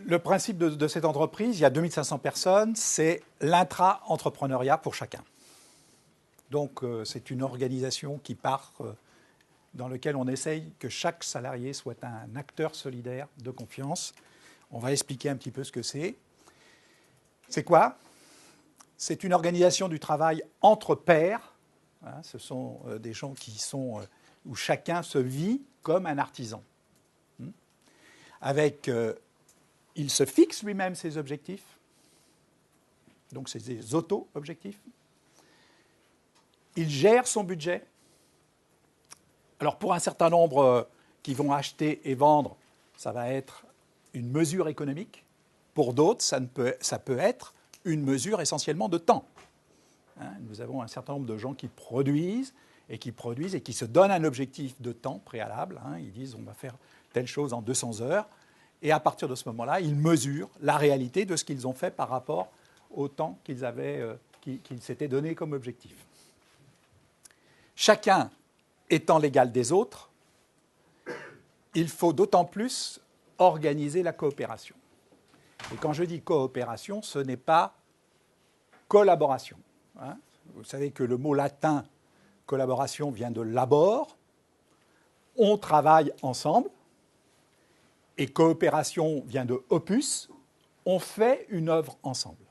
Le principe de cette entreprise, il y a 2500 personnes, c'est l'intra-entrepreneuriat pour chacun. Donc c'est une organisation qui part, dans laquelle on essaye que chaque salarié soit un acteur solidaire de confiance. On va expliquer un petit peu ce que c'est. C'est quoi? C'est une organisation du travail entre pairs. Hein, ce sont des gens qui sont, où chacun se vit comme un artisan. Avec, il se fixe lui-même ses objectifs. Donc c'est des auto-objectifs. Il gère son budget. Alors pour un certain nombre qui vont acheter et vendre, ça va être une mesure économique. Pour d'autres, ça peut être une mesure essentiellement de temps. Hein, nous avons un certain nombre de gens qui produisent et qui se donnent un objectif de temps préalable. Hein, ils disent on va faire telle chose en 200 heures. Et à partir de ce moment-là, ils mesurent la réalité de ce qu'ils ont fait par rapport au temps qu'ils s'étaient donné comme objectif. Chacun étant l'égal des autres, il faut d'autant plus organiser la coopération. Et quand je dis coopération, ce n'est pas collaboration. Hein. Vous savez que le mot latin collaboration vient de labor. On travaille ensemble. Et coopération vient de opus. On fait une œuvre ensemble.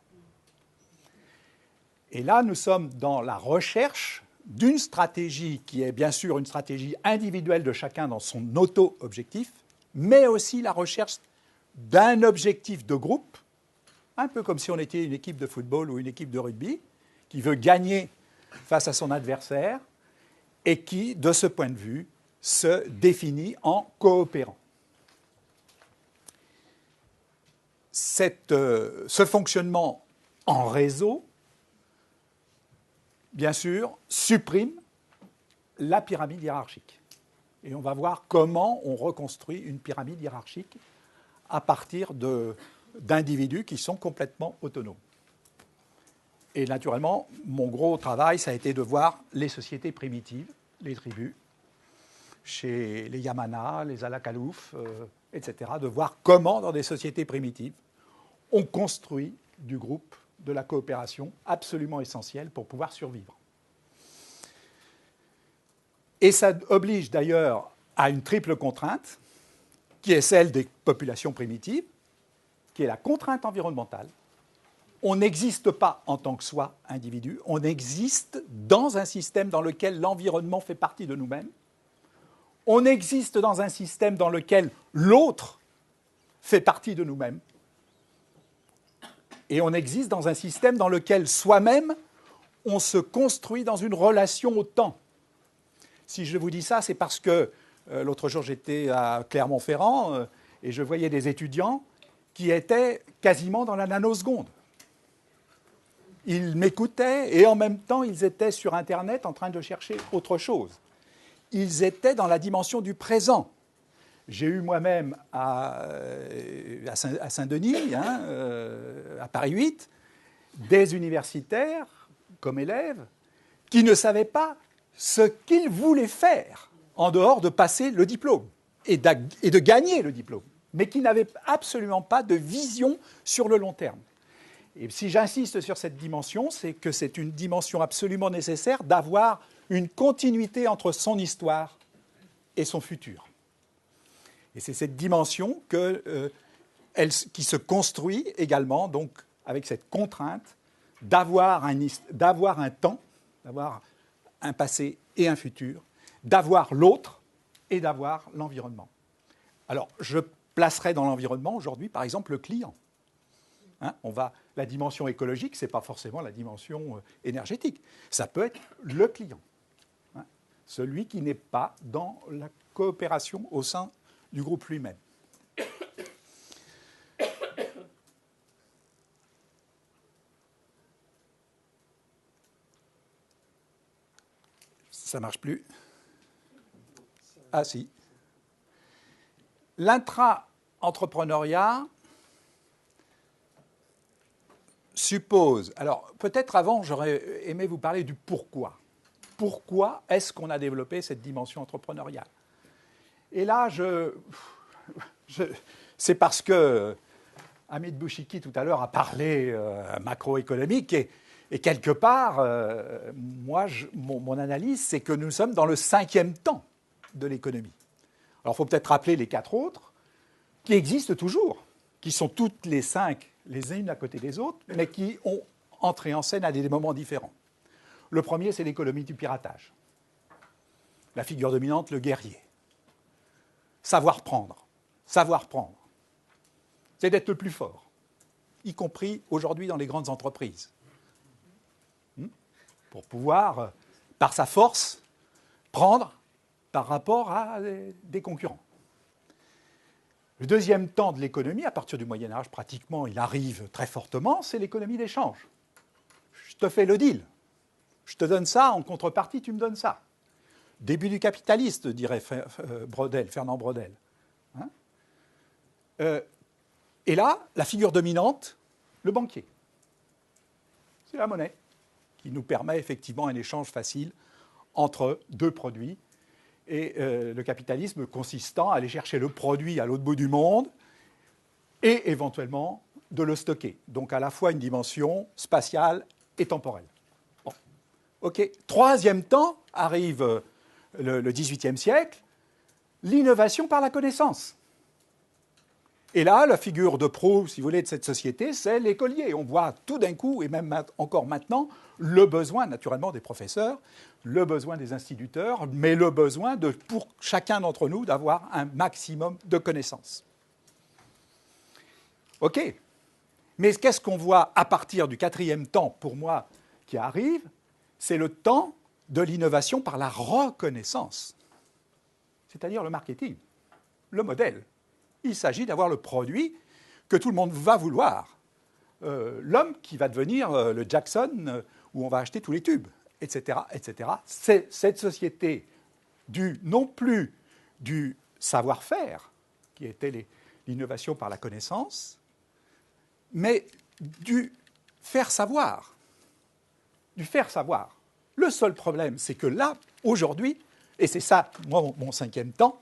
Et là, nous sommes dans la recherche d'une stratégie qui est bien sûr une stratégie individuelle de chacun dans son auto-objectif, mais aussi la recherche d'un objectif de groupe, un peu comme si on était une équipe de football ou une équipe de rugby, qui veut gagner face à son adversaire et qui, de ce point de vue, se définit en coopérant. Ce fonctionnement en réseau, bien sûr, supprime la pyramide hiérarchique. Et on va voir comment on reconstruit une pyramide hiérarchique à partir d'individus qui sont complètement autonomes. Et naturellement, mon gros travail, ça a été de voir les sociétés primitives, les tribus, chez les Yamana, les Alakalouf, etc., de voir comment, dans des sociétés primitives, on construit du groupe, de la coopération, absolument essentielle pour pouvoir survivre. Et ça oblige d'ailleurs à une triple contrainte, qui est celle des populations primitives, qui est la contrainte environnementale. On n'existe pas en tant que soi, individu, on existe dans un système dans lequel l'environnement fait partie de nous-mêmes. On existe dans un système dans lequel l'autre fait partie de nous-mêmes. Et on existe dans un système dans lequel soi-même, on se construit dans une relation au temps. Si je vous dis ça, c'est parce que l'autre jour, j'étais à Clermont-Ferrand et je voyais des étudiants qui étaient quasiment dans la nanoseconde. Ils m'écoutaient et en même temps, ils étaient sur Internet en train de chercher autre chose. Ils étaient dans la dimension du présent. J'ai eu moi-même à Saint-Denis, à Paris 8, des universitaires comme élèves qui ne savaient pas ce qu'ils voulaient faire en dehors de passer le diplôme et de gagner le diplôme, mais qui n'avaient absolument pas de vision sur le long terme. Et si j'insiste sur cette dimension, c'est que c'est une dimension absolument nécessaire d'avoir une continuité entre son histoire et son futur. Et c'est cette dimension qui se construit également donc, avec cette contrainte d'avoir un temps, d'avoir un passé et un futur, d'avoir l'autre et d'avoir l'environnement. Alors, je placerai dans l'environnement aujourd'hui, par exemple, le client. La dimension écologique, ce n'est pas forcément la dimension énergétique. Ça peut être le client, celui qui n'est pas dans la coopération au sein du groupe lui-même. Ça ne marche plus. Ah si. L'intra-entrepreneuriat suppose... Alors, peut-être avant, j'aurais aimé vous parler du pourquoi. Pourquoi est-ce qu'on a développé cette dimension entrepreneuriale? Et là, c'est parce que Hamid Bouchiki, tout à l'heure, a parlé macroéconomique et quelque part, mon analyse, c'est que nous sommes dans le 5e temps de l'économie. Alors, il faut peut-être rappeler les 4 autres qui existent toujours, qui sont toutes les 5, les unes à côté des autres, mais qui ont entré en scène à des moments différents. Le premier, c'est l'économie du piratage. La figure dominante, le guerrier. Savoir prendre. C'est d'être le plus fort, y compris aujourd'hui dans les grandes entreprises. Pour pouvoir, par sa force, prendre par rapport à des concurrents. Le deuxième temps de l'économie, à partir du Moyen-Âge, pratiquement, il arrive très fortement, c'est l'économie d'échange. Je te fais le deal. Je te donne ça, en contrepartie, tu me donnes ça. Début du capitaliste, dirait Fernand Braudel. Et là, la figure dominante, le banquier. C'est la monnaie qui nous permet effectivement un échange facile entre 2 produits. Et le capitalisme consistant à aller chercher le produit à l'autre bout du monde et éventuellement de le stocker. Donc à la fois une dimension spatiale et temporelle. Bon. OK. Troisième temps arrive le XVIIIe siècle, l'innovation par la connaissance. Et là, la figure de proue, si vous voulez, de cette société, c'est l'écolier. On voit tout d'un coup, et même encore maintenant, le besoin, naturellement, des professeurs, le besoin des instituteurs, mais le besoin, pour chacun d'entre nous, d'avoir un maximum de connaissances. OK. Mais qu'est-ce qu'on voit à partir du 4e temps, pour moi, qui arrive? C'est le temps de l'innovation par la reconnaissance, c'est-à-dire le marketing, le modèle. Il s'agit d'avoir le produit que tout le monde va vouloir. L'homme qui va devenir le Jackson où on va acheter tous les tubes, etc., etc. C'est cette société non plus du savoir-faire, qui était l'innovation par la connaissance, mais du faire savoir. Du faire savoir. Le seul problème, c'est que là, aujourd'hui, et c'est ça, moi, mon 5e temps,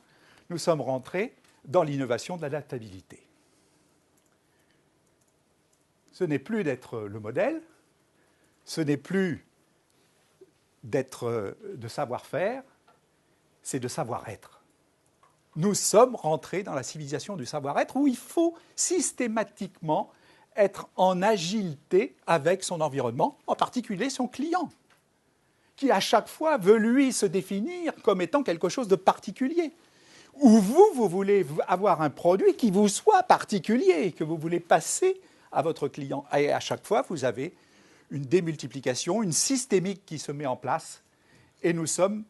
nous sommes rentrés dans l'innovation de l'adaptabilité. Ce n'est plus d'être le modèle, ce n'est plus d'être de savoir-faire, c'est de savoir-être. Nous sommes rentrés dans la civilisation du savoir-être où il faut systématiquement être en agilité avec son environnement, en particulier son client, qui à chaque fois veut lui se définir comme étant quelque chose de particulier. Ou vous voulez avoir un produit qui vous soit particulier, que vous voulez passer à votre client. Et à chaque fois, vous avez une démultiplication, une systémique qui se met en place. Et nous sommes,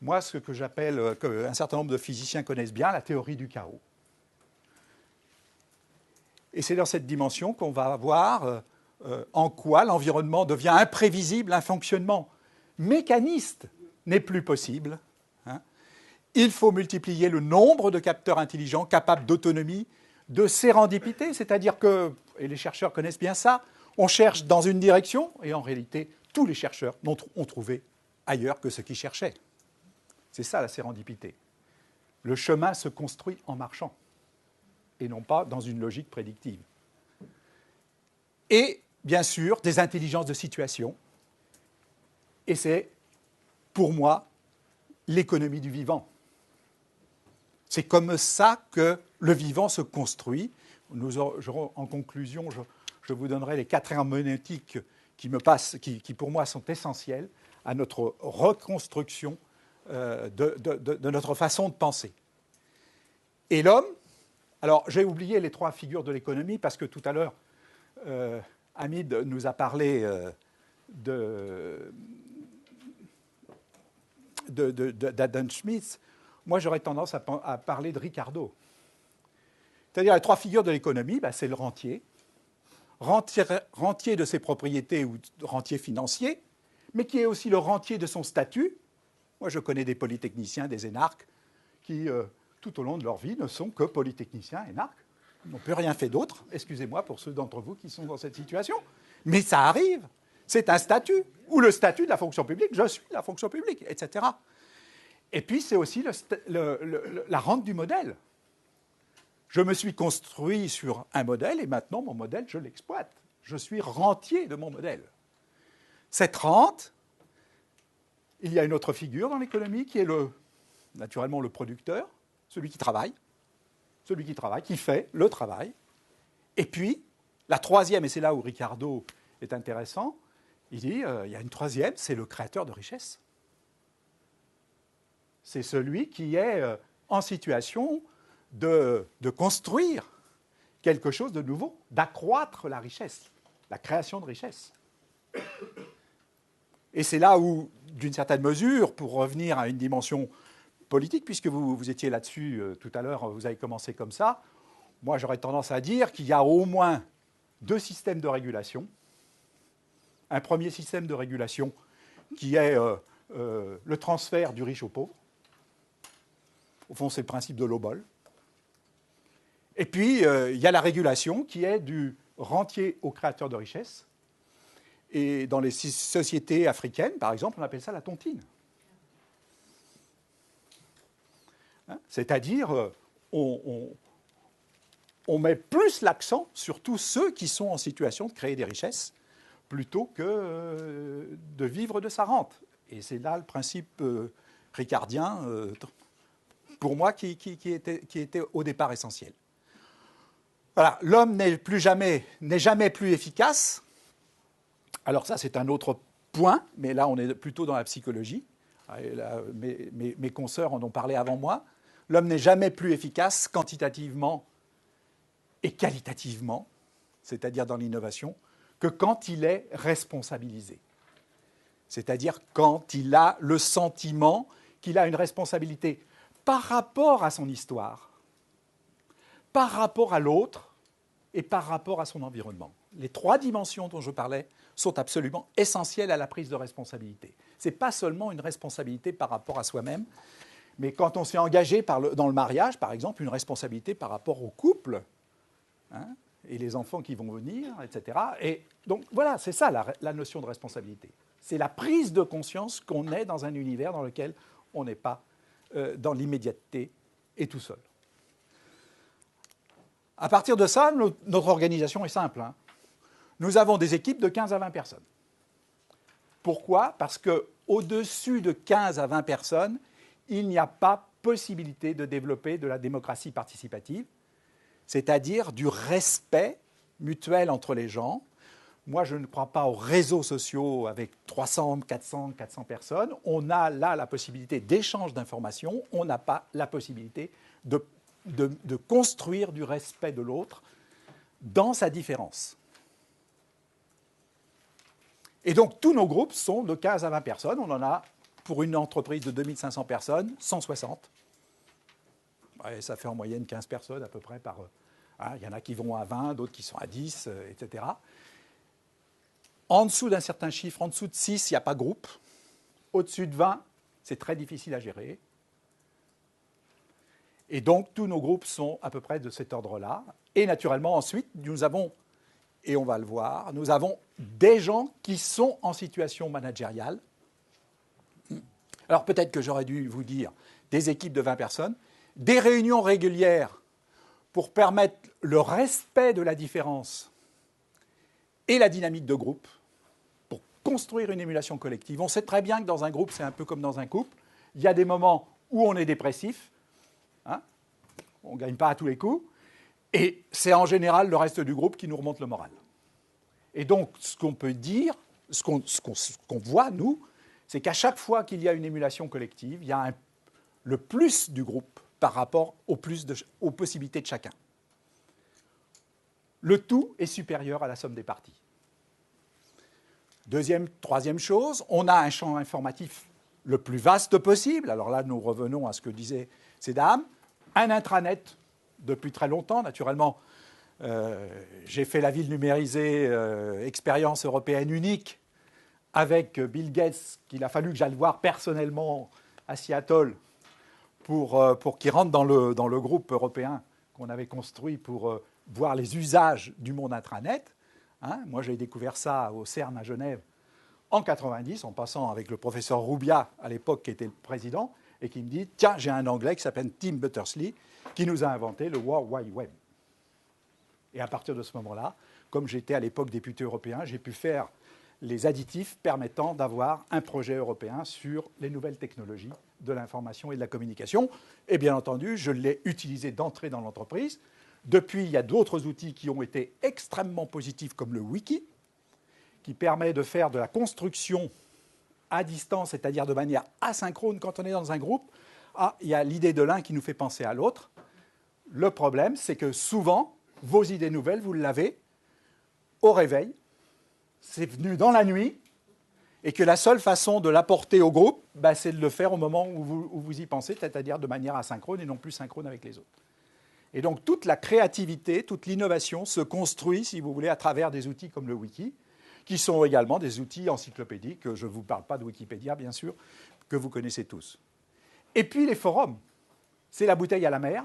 moi, ce que j'appelle, qu'un certain nombre de physiciens connaissent bien, la théorie du chaos. Et c'est dans cette dimension qu'on va voir en quoi l'environnement devient imprévisible, un fonctionnement mécaniste n'est plus possible. Il faut multiplier le nombre de capteurs intelligents capables d'autonomie, de sérendipité, c'est-à-dire que, et les chercheurs connaissent bien ça, on cherche dans une direction, et en réalité, tous les chercheurs ont trouvé ailleurs que ce qu'ils cherchaient. C'est ça la sérendipité. Le chemin se construit en marchant, et non pas dans une logique prédictive. Et, bien sûr, des intelligences de situation, et c'est, pour moi, l'économie du vivant. C'est comme ça que le vivant se construit. En conclusion, je vous donnerai les 4 herméneutiques qui pour moi sont essentielles à notre reconstruction de notre façon de penser. Et l'homme, alors j'ai oublié les 3 figures de l'économie parce que tout à l'heure, Hamid nous a parlé d'Adam Smith. Moi, j'aurais tendance à parler de Ricardo. C'est-à-dire, les 3 figures de l'économie, c'est le rentier de ses propriétés ou rentier financier, mais qui est aussi le rentier de son statut. Moi, je connais des polytechniciens, des énarques, qui, tout au long de leur vie, ne sont que polytechniciens, énarques. Ils n'ont plus rien fait d'autre, excusez-moi pour ceux d'entre vous qui sont dans cette situation. Mais ça arrive, c'est un statut, ou le statut de la fonction publique, je suis la fonction publique, etc. Et puis, c'est aussi la rente du modèle. Je me suis construit sur un modèle et maintenant, mon modèle, je l'exploite. Je suis rentier de mon modèle. Cette rente, il y a une autre figure dans l'économie qui est naturellement le producteur, celui qui travaille, qui fait le travail. Et puis, la troisième, et c'est là où Ricardo est intéressant, il dit il y a une troisième, c'est le créateur de richesse. C'est celui qui est en situation de construire quelque chose de nouveau, d'accroître la richesse, la création de richesse. Et c'est là où, d'une certaine mesure, pour revenir à une dimension politique, puisque vous étiez là-dessus tout à l'heure, vous avez commencé comme ça, moi j'aurais tendance à dire qu'il y a au moins deux systèmes de régulation. Un premier système de régulation qui est le transfert du riche au pauvre. Au fond, c'est le principe de l'obol. Et puis, il y a la régulation qui est du rentier au créateur de richesse. Et dans les sociétés africaines, par exemple, on appelle ça la tontine. Hein, c'est-à-dire, on met plus l'accent sur tous ceux qui sont en situation de créer des richesses plutôt que de vivre de sa rente. Et c'est là le principe ricardien, pour moi, qui était au départ essentiel. Voilà, l'homme n'est jamais plus efficace. Alors ça, c'est un autre point, mais là, on est plutôt dans la psychologie. Là, mes consoeurs en ont parlé avant moi. L'homme n'est jamais plus efficace quantitativement et qualitativement, c'est-à-dire dans l'innovation, que quand il est responsabilisé. C'est-à-dire quand il a le sentiment qu'il a une responsabilité par rapport à son histoire, par rapport à l'autre et par rapport à son environnement. Les trois dimensions dont je parlais sont absolument essentielles à la prise de responsabilité. Ce n'est pas seulement une responsabilité par rapport à soi-même, mais quand on s'est engagé dans le mariage, par exemple, une responsabilité par rapport au couple, hein, et les enfants qui vont venir, etc. Et donc voilà, c'est ça la notion de responsabilité. C'est la prise de conscience qu'on est dans un univers dans lequel on n'est pas dans l'immédiateté et tout seul. À partir de ça, notre organisation est simple. Hein. Nous avons des équipes de 15 à 20 personnes. Pourquoi ? Parce qu'au-dessus de 15 à 20 personnes, il n'y a pas possibilité de développer de la démocratie participative, c'est-à-dire du respect mutuel entre les gens. Moi, je ne crois pas aux réseaux sociaux avec 300, 400 personnes. On a là la possibilité d'échange d'informations. On n'a pas la possibilité de construire du respect de l'autre dans sa différence. Et donc, tous nos groupes sont de 15 à 20 personnes. On en a, pour une entreprise de 2500 personnes, 160. Et ça fait en moyenne 15 personnes à peu près par... Il y en a qui vont à 20, d'autres qui sont à 10, etc. En dessous d'un certain chiffre, en dessous de 6, il n'y a pas de groupe. Au-dessus de 20, c'est très difficile à gérer. Et donc, tous nos groupes sont à peu près de cet ordre-là. Et naturellement, ensuite, nous avons, et on va le voir, nous avons des gens qui sont en situation managériale. Alors, peut-être que j'aurais dû vous dire des équipes de 20 personnes, des réunions régulières pour permettre le respect de la différence et la dynamique de groupe, pour construire une émulation collective. On sait très bien que dans un groupe, c'est un peu comme dans un couple. Il y a des moments où on est dépressif, hein, on ne gagne pas à tous les coups, et c'est en général le reste du groupe qui nous remonte le moral. Et donc, ce qu'on peut dire, ce qu'on voit, nous, c'est qu'à chaque fois qu'il y a une émulation collective, il y a le plus du groupe par rapport aux possibilités de chacun. Le tout est supérieur à la somme des parties. Troisième chose, on a un champ informatif le plus vaste possible. Alors là, nous revenons à ce que disaient ces dames. Un intranet depuis très longtemps, naturellement. J'ai fait la ville numérisée, expérience européenne unique, avec Bill Gates, qu'il a fallu que j'aille voir personnellement à Seattle pour qu'il rentre dans le groupe européen qu'on avait construit pour voir les usages du monde intranet. Hein, moi, j'ai découvert ça au CERN à Genève en 90, en passant avec le professeur Roubia, à l'époque, qui était le président. et qui me dit « Tiens, j'ai un Anglais qui s'appelle Tim Berners-Lee qui nous a inventé le World Wide Web ». Et à partir de ce moment-là, comme j'étais à l'époque député européen, j'ai pu faire les additifs permettant d'avoir un projet européen sur les nouvelles technologies de l'information et de la communication. Et bien entendu, je l'ai utilisé d'entrée dans l'entreprise. Depuis, il y a d'autres outils qui ont été extrêmement positifs, comme le wiki, qui permet de faire de la construction à distance, c'est-à-dire de manière asynchrone quand on est dans un groupe. Ah, il y a l'idée de l'un qui nous fait penser à l'autre. Le problème, c'est que souvent, vos idées nouvelles, vous l'avez au réveil, c'est venu dans la nuit, et que la seule façon de l'apporter au groupe, c'est de le faire au moment où vous y pensez, c'est-à-dire de manière asynchrone et non plus synchrone avec les autres. Et donc toute la créativité, toute l'innovation se construit, si vous voulez, à travers des outils comme le wiki, qui sont également des outils encyclopédiques. Je ne vous parle pas de Wikipédia, bien sûr, que vous connaissez tous. Et puis les forums, c'est la bouteille à la mer,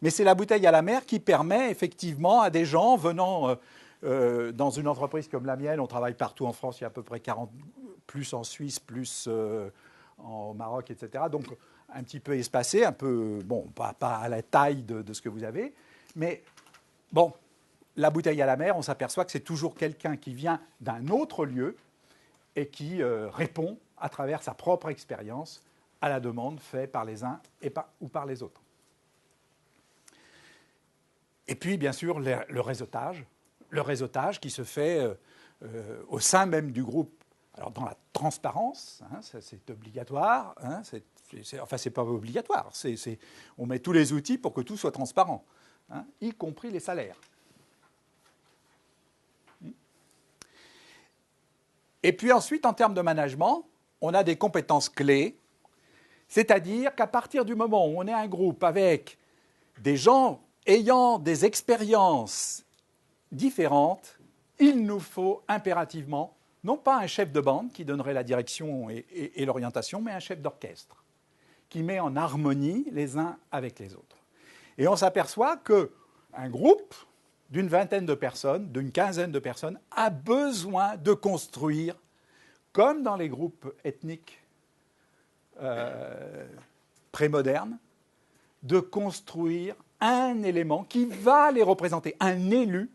mais c'est la bouteille à la mer qui permet effectivement à des gens venant dans une entreprise comme la mienne, on travaille partout en France, il y a à peu près 40, plus en Suisse, plus au Maroc, etc. Donc un petit peu espacé, un peu, bon, pas à la taille de ce que vous avez, mais bon, la bouteille à la mer, on s'aperçoit que c'est toujours quelqu'un qui vient d'un autre lieu et qui répond à travers sa propre expérience à la demande faite par les uns ou par les autres. Et puis, bien sûr, le réseautage qui se fait au sein même du groupe. Alors, dans la transparence, hein, c'est obligatoire. Hein, enfin, ce n'est pas obligatoire. On met tous les outils pour que tout soit transparent, hein, y compris les salaires. Et puis ensuite, en termes de management, on a des compétences clés, c'est-à-dire qu'à partir du moment où on est un groupe avec des gens ayant des expériences différentes, il nous faut impérativement, non pas un chef de bande qui donnerait la direction et l'orientation, mais un chef d'orchestre qui met en harmonie les uns avec les autres. Et on s'aperçoit qu'un groupe d'une vingtaine de personnes, d'une quinzaine de personnes, a besoin de construire, comme dans les groupes ethniques prémodernes, de construire un élément qui va les représenter, un élu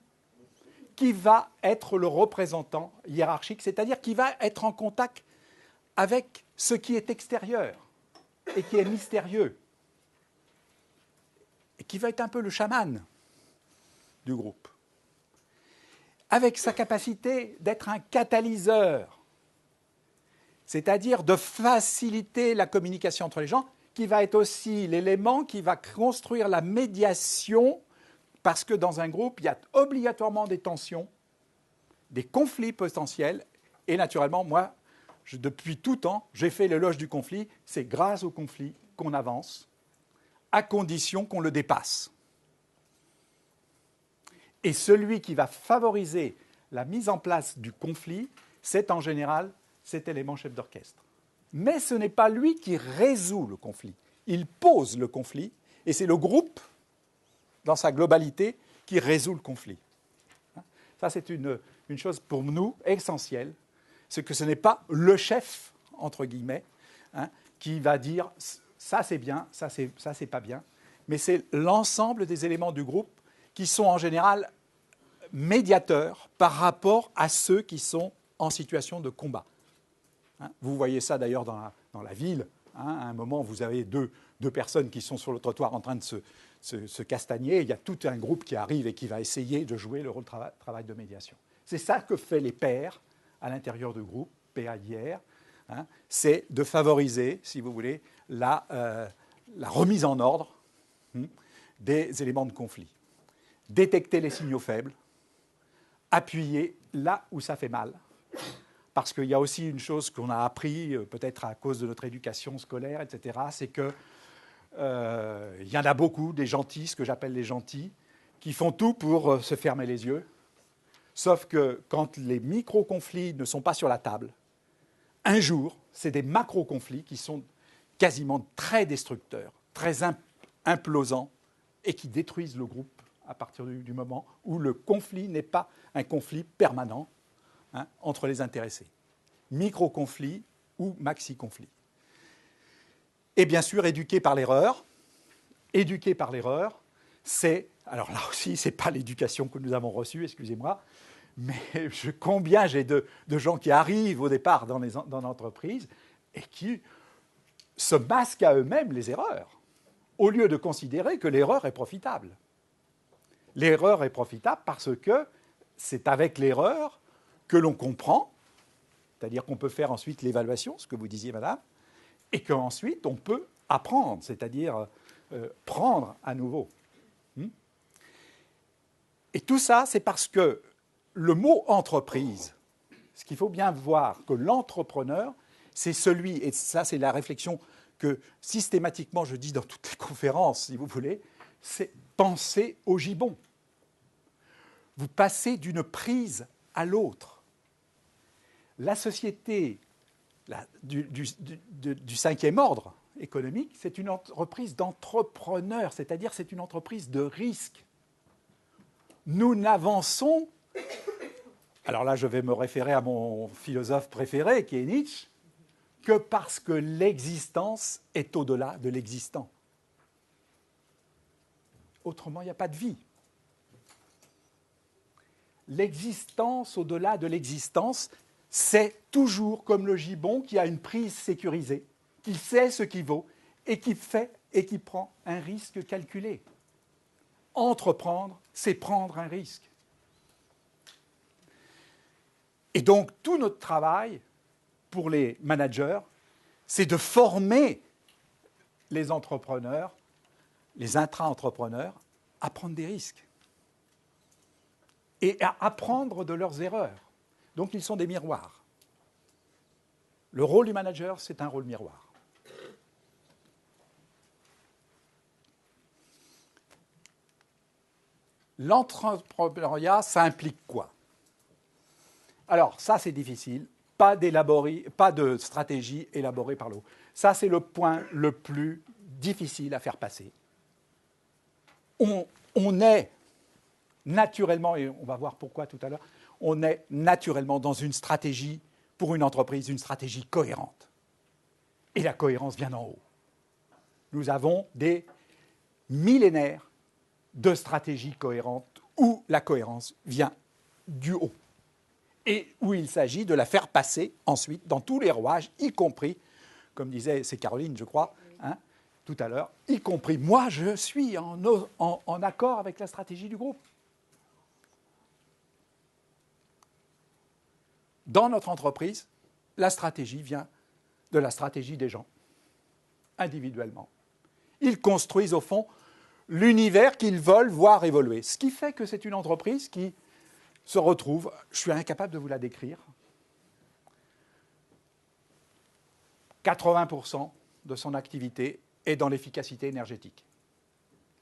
qui va être le représentant hiérarchique, c'est-à-dire qui va être en contact avec ce qui est extérieur et qui est mystérieux, et qui va être un peu le chaman du groupe, avec sa capacité d'être un catalyseur, c'est-à-dire de faciliter la communication entre les gens, qui va être aussi l'élément qui va construire la médiation, parce que dans un groupe, il y a obligatoirement des tensions, des conflits potentiels, et naturellement, moi, depuis tout temps, j'ai fait l'éloge du conflit, c'est grâce au conflit qu'on avance, à condition qu'on le dépasse. Et celui qui va favoriser la mise en place du conflit, c'est en général cet élément chef d'orchestre. Mais ce n'est pas lui qui résout le conflit. Il pose le conflit, et c'est le groupe, dans sa globalité, qui résout le conflit. Ça, c'est une chose pour nous essentielle, c'est que ce n'est pas le chef, entre guillemets, hein, qui va dire « ça c'est bien, ça c'est pas bien », mais c'est l'ensemble des éléments du groupe qui sont en général médiateurs par rapport à ceux qui sont en situation de combat. Vous voyez ça d'ailleurs dans la ville. À un moment, vous avez deux personnes qui sont sur le trottoir en train de se castagner. Il y a tout un groupe qui arrive et qui va essayer de jouer le rôle de travail de médiation. C'est ça que fait les pairs à l'intérieur du groupe, PAIR. C'est de favoriser, si vous voulez, la remise en ordre des éléments de conflit. Détecter les signaux faibles, appuyer là où ça fait mal. Parce qu'il y a aussi une chose qu'on a appris, peut-être à cause de notre éducation scolaire, etc., c'est qu'il y en a beaucoup, des gentils, ce que j'appelle les gentils, qui font tout pour se fermer les yeux. Sauf que quand les micro-conflits ne sont pas sur la table, un jour, c'est des macro-conflits qui sont quasiment très destructeurs, très implosants, et qui détruisent le groupe à partir du moment où le conflit n'est pas un conflit permanent, entre les intéressés. Micro-conflit ou maxi-conflit. Et bien sûr, éduquer par l'erreur. Éduquer par l'erreur, c'est... Alors là aussi, ce n'est pas l'éducation que nous avons reçue, excusez-moi, mais combien j'ai de gens qui arrivent au départ dans l'entreprise et qui se masquent à eux-mêmes les erreurs, au lieu de considérer que l'erreur est profitable. L'erreur est profitable parce que c'est avec l'erreur que l'on comprend, c'est-à-dire qu'on peut faire ensuite l'évaluation, ce que vous disiez, madame, et qu'ensuite on peut apprendre, c'est-à-dire prendre à nouveau. Et tout ça, c'est parce que le mot entreprise, ce qu'il faut bien voir, que l'entrepreneur, c'est celui, et ça c'est la réflexion que systématiquement je dis dans toutes les conférences, si vous voulez, c'est penser au gibbon. Vous passez d'une prise à l'autre. La société du cinquième ordre économique, c'est une entreprise d'entrepreneurs, c'est-à-dire c'est une entreprise de risque. Nous n'avançons, alors là je vais me référer à mon philosophe préféré qui est Nietzsche, que parce que l'existence est au-delà de l'existant. Autrement, il n'y a pas de vie. L'existence au-delà de l'existence, c'est toujours comme le gibbon qui a une prise sécurisée, qui sait ce qu'il vaut et qui fait et qui prend un risque calculé. Entreprendre, c'est prendre un risque. Et donc, tout notre travail pour les managers, c'est de former les entrepreneurs, les intra-entrepreneurs, à prendre des risques et à apprendre de leurs erreurs. Donc, ils sont des miroirs. Le rôle du manager, c'est un rôle miroir. L'entrepreneuriat, ça implique quoi? Alors, ça, c'est difficile. Pas de stratégie élaborée par le haut. Ça, c'est le point le plus difficile à faire passer. On est naturellement, et on va voir pourquoi tout à l'heure, on est naturellement dans une stratégie, pour une entreprise, une stratégie cohérente. Et la cohérence vient d'en haut. Nous avons des millénaires de stratégies cohérentes où la cohérence vient du haut et où il s'agit de la faire passer ensuite dans tous les rouages, y compris, comme disait, c'est Caroline, je crois, hein, tout à l'heure, y compris moi, je suis en accord avec la stratégie du groupe. Dans notre entreprise, la stratégie vient de la stratégie des gens, individuellement. Ils construisent au fond l'univers qu'ils veulent voir évoluer. Ce qui fait que c'est une entreprise qui se retrouve, je suis incapable de vous la décrire, 80% de son activité est dans l'efficacité énergétique,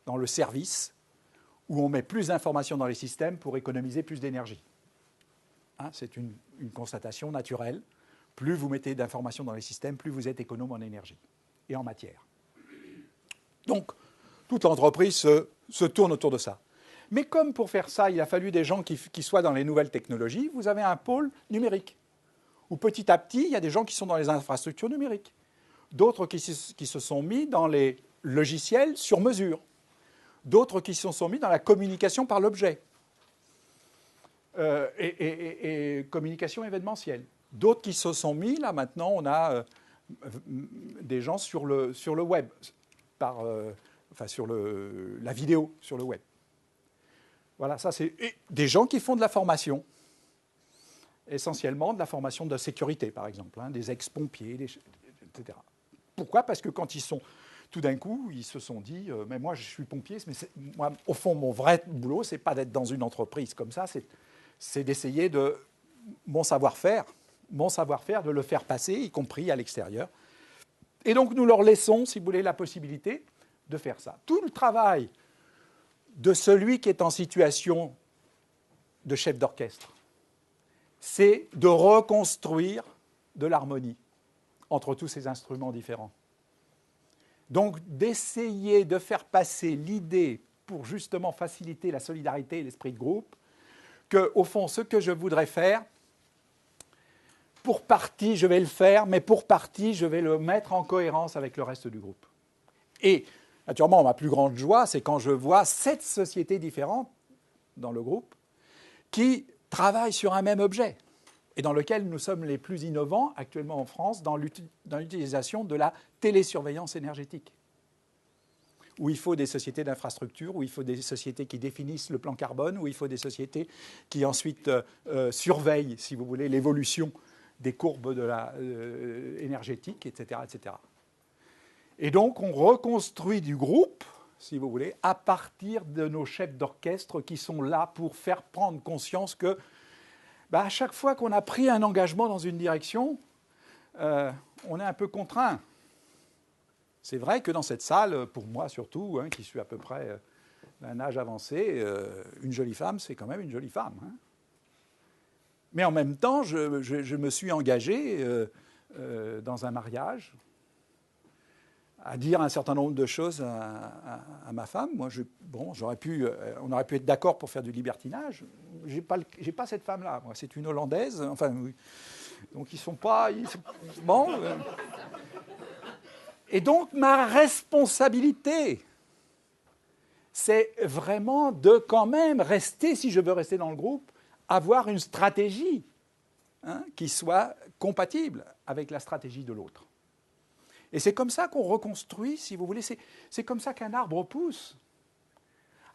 dans le service, où on met plus d'informations dans les systèmes pour économiser plus d'énergie. Hein, c'est une constatation naturelle. Plus vous mettez d'informations dans les systèmes, plus vous êtes économe en énergie et en matière. Donc, toute l'entreprise se tourne autour de ça. Mais comme pour faire ça, il a fallu des gens qui soient dans les nouvelles technologies, vous avez un pôle numérique, où petit à petit, il y a des gens qui sont dans les infrastructures numériques, d'autres qui se sont mis dans les logiciels sur mesure, d'autres qui se sont mis dans la communication par l'objet, et communication événementielle. D'autres qui se sont mis, là maintenant, on a des gens sur le web, sur la vidéo sur le web. Voilà, ça c'est des gens qui font de la formation, essentiellement de la formation de sécurité, par exemple, hein, des ex-pompiers, etc. Pourquoi? Parce que quand ils sont, tout d'un coup, ils se sont dit, mais moi je suis pompier, mais moi, au fond, mon vrai boulot, c'est pas d'être dans une entreprise comme ça, c'est d'essayer de mon savoir-faire, de le faire passer, y compris à l'extérieur. Et donc nous leur laissons, si vous voulez, la possibilité de faire ça. Tout le travail de celui qui est en situation de chef d'orchestre, c'est de reconstruire de l'harmonie entre tous ces instruments différents. Donc d'essayer de faire passer l'idée, pour justement faciliter la solidarité et l'esprit de groupe, qu'au fond, ce que je voudrais faire, pour partie, je vais le faire, mais pour partie, je vais le mettre en cohérence avec le reste du groupe. Et naturellement, ma plus grande joie, c'est quand je vois 7 sociétés différentes dans le groupe qui travaillent sur un même objet et dans lequel nous sommes les plus innovants actuellement en France dans l'utilisation de la télésurveillance énergétique, où il faut des sociétés d'infrastructure, où il faut des sociétés qui définissent le plan carbone, où il faut des sociétés qui ensuite surveillent, si vous voulez, l'évolution des courbes de énergétiques, etc., etc. Et donc, on reconstruit du groupe, si vous voulez, à partir de nos chefs d'orchestre qui sont là pour faire prendre conscience que, à chaque fois qu'on a pris un engagement dans une direction, on est un peu contraint. C'est vrai que dans cette salle, pour moi surtout, qui suis à peu près d'un âge avancé, une jolie femme, c'est quand même une jolie femme. Mais en même temps, je me suis engagé dans un mariage à dire un certain nombre de choses à ma femme. Moi, on aurait pu être d'accord pour faire du libertinage. J'ai pas cette femme-là. Moi, c'est une Hollandaise. Enfin, oui. Donc ils sont pas. Bon. Et donc ma responsabilité, c'est vraiment de quand même rester, si je veux rester dans le groupe, avoir une stratégie qui soit compatible avec la stratégie de l'autre. Et c'est comme ça qu'on reconstruit, si vous voulez, c'est comme ça qu'un arbre pousse,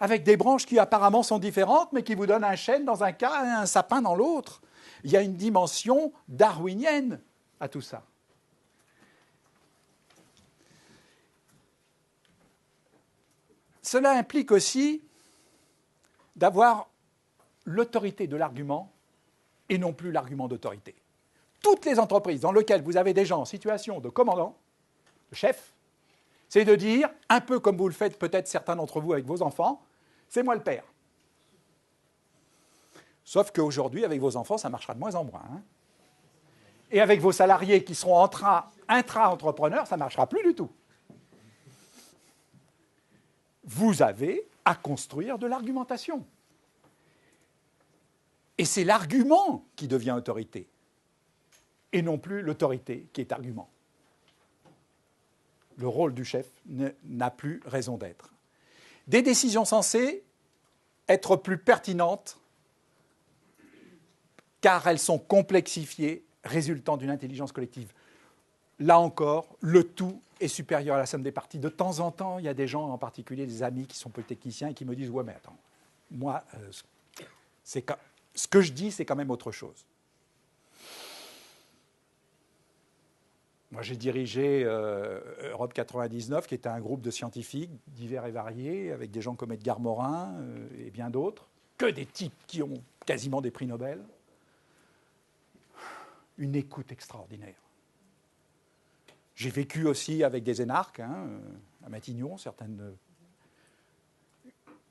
avec des branches qui apparemment sont différentes, mais qui vous donnent un chêne dans un cas et un sapin dans l'autre. Il y a une dimension darwinienne à tout ça. Cela implique aussi d'avoir l'autorité de l'argument et non plus l'argument d'autorité. Toutes les entreprises dans lesquelles vous avez des gens en situation de commandant, de chef, c'est de dire, un peu comme vous le faites peut-être certains d'entre vous avec vos enfants, c'est moi le père. Sauf qu'aujourd'hui, avec vos enfants, ça marchera de moins en moins. Et avec vos salariés qui seront intra-entrepreneurs, ça ne marchera plus du tout. Vous avez à construire de l'argumentation. Et c'est l'argument qui devient autorité, et non plus l'autorité qui est argument. Le rôle du chef n'a plus raison d'être. Des décisions censées être plus pertinentes, car elles sont complexifiées, résultant d'une intelligence collective. Là encore, le tout est supérieur à la somme des parties. De temps en temps, il y a des gens, en particulier des amis qui sont polytechniciens, et qui me disent « Ouais, mais attends, moi, ce que je dis, c'est quand même autre chose. » Moi, j'ai dirigé Europe 99, qui était un groupe de scientifiques divers et variés, avec des gens comme Edgar Morin et bien d'autres, que des types qui ont quasiment des prix Nobel. Une écoute extraordinaire. J'ai vécu aussi avec des énarques, à Matignon,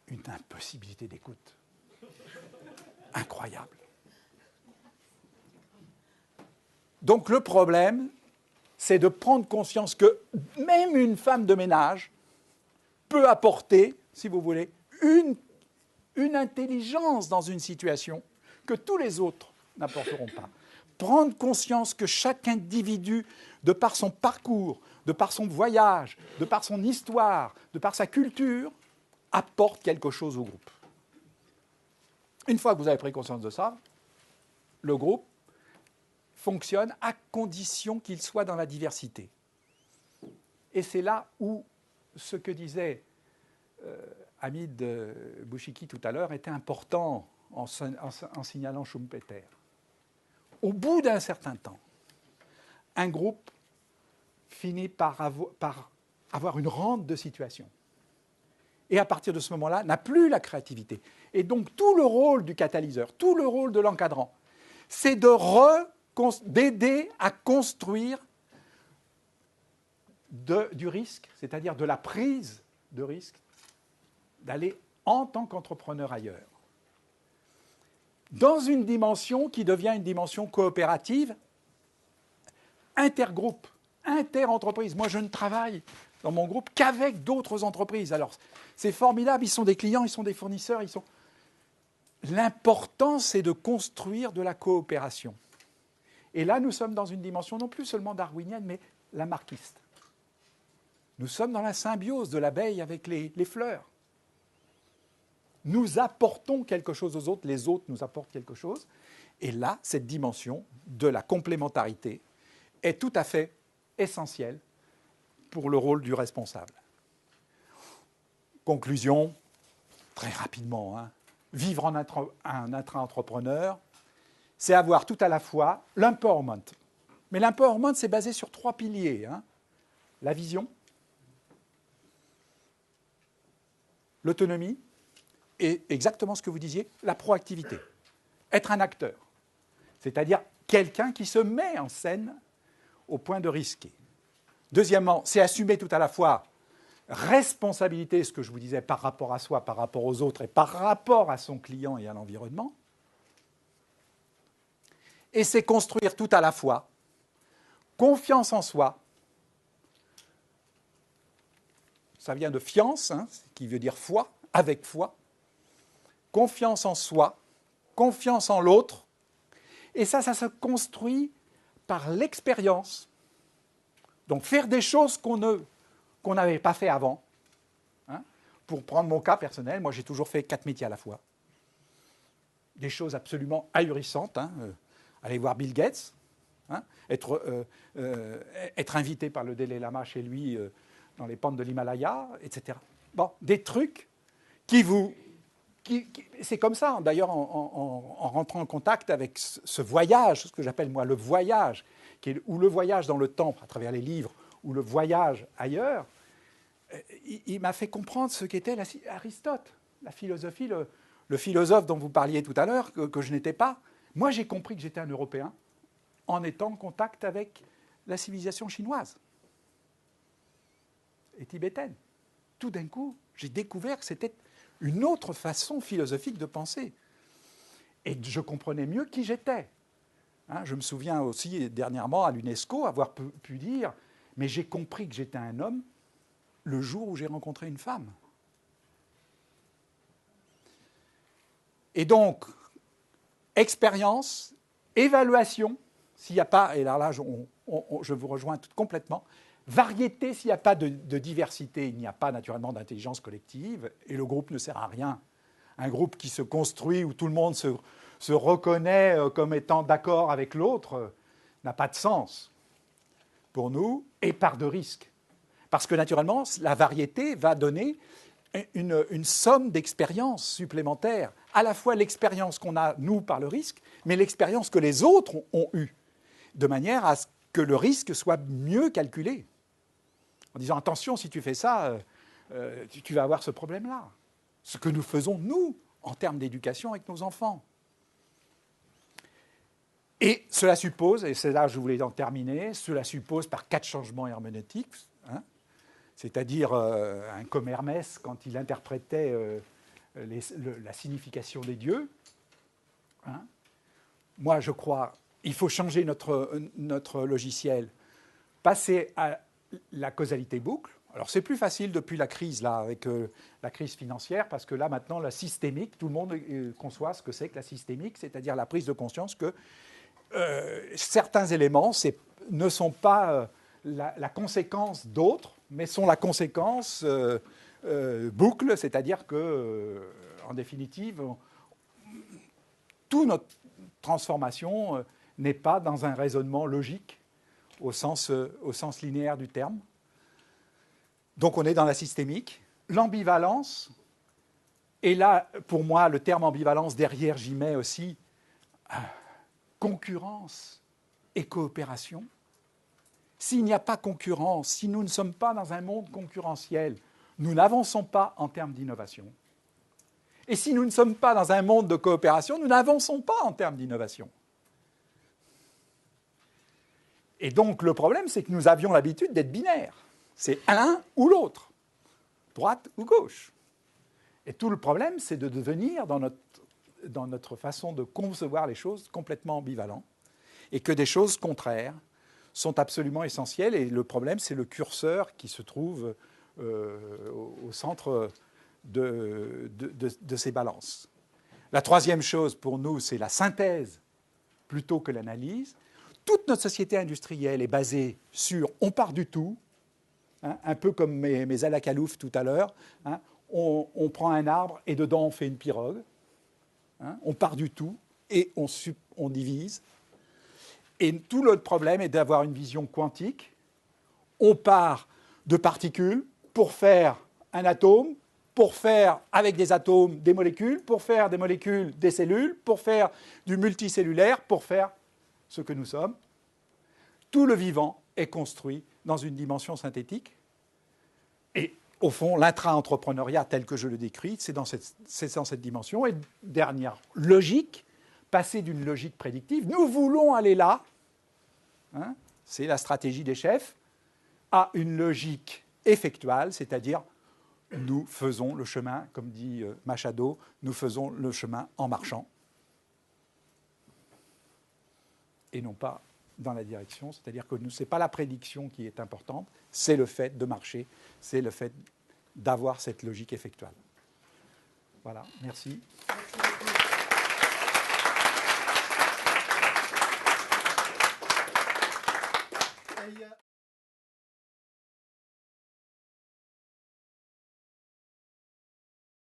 une impossibilité d'écoute. Incroyable. Donc le problème, c'est de prendre conscience que même une femme de ménage peut apporter, si vous voulez, une intelligence dans une situation que tous les autres n'apporteront pas. Prendre conscience que chaque individu, de par son parcours, de par son voyage, de par son histoire, de par sa culture, apporte quelque chose au groupe. Une fois que vous avez pris conscience de ça, le groupe fonctionne à condition qu'il soit dans la diversité. Et c'est là où ce que disait Hamid Bouchiki tout à l'heure était important en signalant Schumpeter. Au bout d'un certain temps, un groupe finit par avoir une rente de situation. Et à partir de ce moment-là, n'a plus la créativité. Et donc tout le rôle du catalyseur, tout le rôle de l'encadrant, c'est d'aider à construire du risque, c'est-à-dire de la prise de risque, d'aller en tant qu'entrepreneur ailleurs. Dans une dimension qui devient une dimension coopérative, intergroupe, interentreprise. Moi, je ne travaille dans mon groupe qu'avec d'autres entreprises. Alors, c'est formidable, ils sont des clients, ils sont des fournisseurs, L'important, c'est de construire de la coopération. Et là, nous sommes dans une dimension non plus seulement darwinienne, mais lamarckiste. Nous sommes dans la symbiose de l'abeille avec les fleurs. Nous apportons quelque chose aux autres, les autres nous apportent quelque chose. Et là, cette dimension de la complémentarité est tout à fait essentielle pour le rôle du responsable. Conclusion, très rapidement, hein. Vivre en un intra-entrepreneur, c'est avoir tout à la fois l'empowerment. Mais l'empowerment, c'est basé sur 3 piliers. Hein. La vision, l'autonomie et exactement ce que vous disiez, la proactivité. Être un acteur, c'est-à-dire quelqu'un qui se met en scène au point de risquer. Deuxièmement, c'est assumer tout à la fois responsabilité, ce que je vous disais, par rapport à soi, par rapport aux autres et par rapport à son client et à l'environnement. Et c'est construire tout à la fois confiance en soi, ça vient de fiance, hein, qui veut dire foi, avec foi, confiance en soi, confiance en l'autre, et ça se construit par l'expérience. Donc faire des choses qu'on n'avait pas fait avant. Hein. Pour prendre mon cas personnel, moi j'ai toujours fait 4 métiers à la fois. Des choses absolument ahurissantes. Hein. Aller voir Bill Gates, hein. être invité par le Dalai Lama chez lui dans les pentes de l'Himalaya, etc. Bon, des trucs qui vous... c'est comme ça, d'ailleurs, en rentrant en contact avec ce voyage, ce que j'appelle moi le voyage, ou le voyage dans le temps à travers les livres, ou le voyage ailleurs, il m'a fait comprendre ce qu'était Aristote, la philosophie, le philosophe dont vous parliez tout à l'heure, que je n'étais pas. Moi, j'ai compris que j'étais un Européen en étant en contact avec la civilisation chinoise et tibétaine. Tout d'un coup, j'ai découvert que c'était une autre façon philosophique de penser. Et je comprenais mieux qui j'étais. Hein, je me souviens aussi, dernièrement, à l'UNESCO, avoir pu dire « Mais j'ai compris que j'étais un homme le jour où j'ai rencontré une femme. » Et donc, expérience, évaluation, s'il n'y a pas, et là je vous rejoins complètement, variété, s'il n'y a pas de diversité, il n'y a pas naturellement d'intelligence collective, et le groupe ne sert à rien. Un groupe qui se construit, où tout le monde se reconnaît comme étant d'accord avec l'autre, n'a pas de sens pour nous, et part de risque. Parce que naturellement, la variété va donner une somme d'expériences supplémentaires, à la fois l'expérience qu'on a, nous, par le risque, mais l'expérience que les autres ont eue, de manière à ce que le risque soit mieux calculé. En disant, attention, si tu fais ça, tu vas avoir ce problème-là. Ce que nous faisons, nous, en termes d'éducation avec nos enfants. Et cela suppose, et c'est là que je voulais en terminer, cela suppose par 4 changements herméneutiques, hein, c'est-à-dire comme Hermès, quand il interprétait la signification des dieux. Hein. Moi, je crois qu'il faut changer notre logiciel, passer à la causalité boucle. Alors, c'est plus facile depuis la crise, là, avec la crise financière, parce que là, maintenant, la systémique, tout le monde conçoit ce que c'est que la systémique, c'est-à-dire la prise de conscience que certains éléments ne sont pas la conséquence d'autres, mais sont la conséquence boucle, c'est-à-dire que, en définitive, toute notre transformation n'est pas dans un raisonnement logique au sens linéaire du terme. Donc on est dans la systémique. L'ambivalence, et là, pour moi, le terme ambivalence, derrière, j'y mets aussi concurrence et coopération. S'il n'y a pas concurrence, si nous ne sommes pas dans un monde concurrentiel, nous n'avançons pas en termes d'innovation. Et si nous ne sommes pas dans un monde de coopération, nous n'avançons pas en termes d'innovation. Et donc le problème, c'est que nous avions l'habitude d'être binaires. C'est l'un ou l'autre, droite ou gauche. Et tout le problème, c'est de devenir, dans notre façon de concevoir les choses, complètement ambivalent, et que des choses contraires sont absolument essentielles. Et le problème, c'est le curseur qui se trouve au centre de ces balances. La troisième chose pour nous, c'est la synthèse plutôt que l'analyse. toute notre société industrielle est basée sur on part du tout, hein, un peu comme mes alakalouf tout à l'heure, hein, on prend un arbre et dedans on fait une pirogue, hein, on part du tout et on divise. Et tout le problème est d'avoir une vision quantique. On part de particules pour faire un atome, pour faire avec des atomes des molécules, pour faire des molécules des cellules, pour faire du multicellulaire, pour faire ce que nous sommes. Tout le vivant est construit dans une dimension synthétique. Et au fond, l'intra-entrepreneuriat tel que je le décris, c'est dans cette dimension. Et dernière logique, passer d'une logique prédictive, nous voulons aller là, hein, c'est la stratégie des chefs, à une logique effectuale, c'est-à-dire nous faisons le chemin, comme dit Machado, nous faisons le chemin en marchant, et non pas dans la direction, c'est-à-dire que ce n'est pas la prédiction qui est importante, c'est le fait de marcher, c'est le fait d'avoir cette logique effectuale. Voilà, merci.